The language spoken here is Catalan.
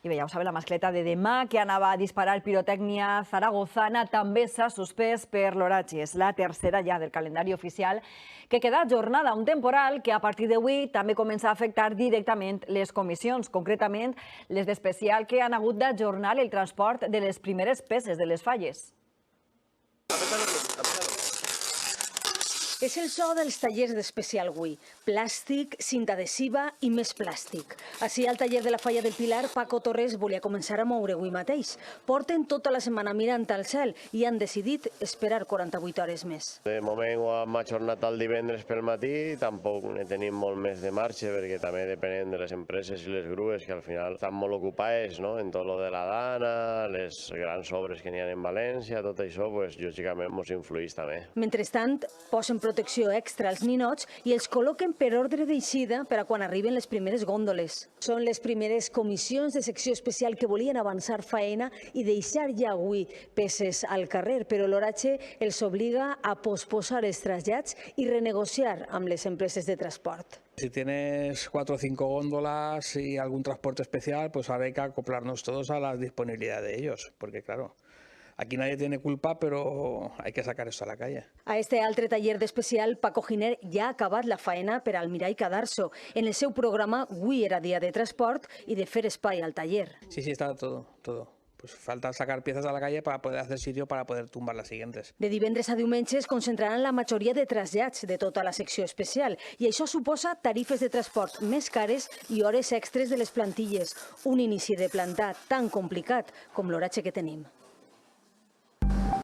I bé, ja ho sabeu, la mascleta de demà, que anava a disparar pirotècnia zaragozana, també s'ha suspès per l'oratge. És la tercera ja del calendari oficial que queda ajornada, un temporal que a partir d'avui també comença a afectar directament les comissions, concretament les d'especial que han hagut d'ajornar el transport de les primeres peces de les falles. És el so dels tallers d'especial avui. Plàstic, cinta adhesiva i més plàstic. Així, al taller de la Falla del Pilar, Paco Torres volia començar a moure avui mateix. Porten tota la setmana mirant al cel i han decidit esperar 48 hores més. De moment ho hem ajornat el divendres pel matí, tampoc ne tenim molt més de marxa perquè també depenem de les empreses i les grues que al final estan molt ocupades, no? En tot lo de la Dana, les grans obres que n'hi ha en València, tot això, pues, lògicament ens influïx també. Mentrestant, posen protecció extra als ninots i els col·loquen per ordre d'eixida per a quan arriben les primeres gòndoles. Són les primeres comissions de secció especial que volien avançar faena i deixar ja avui peces al carrer, però l'oratge els obliga a posposar els trasllats i renegociar amb les empreses de transport. Si tienes 4 o 5 góndolas y algún transporte especial, pues ahora hay que acoplarnos todos a la disponibilidad de ellos, porque claro, aquí nadie tiene culpa, pero hay que sacar esto a la calle. A este altre taller d'especial, Paco Giner ja ha acabat la faena per al Mirall Cadarso. En el seu programa, avui era dia de transport i de fer espai al taller. Sí, está todo. Pues falta sacar piezas a la calle para poder hacer sitio para poder tumbar las siguientes. De divendres a diumenge es concentraran la majoria de trasllats de tota la secció especial i això suposa tarifes de transport més cares i hores extres de les plantilles. Un inici de plantar tan complicat com l'oratge que tenim.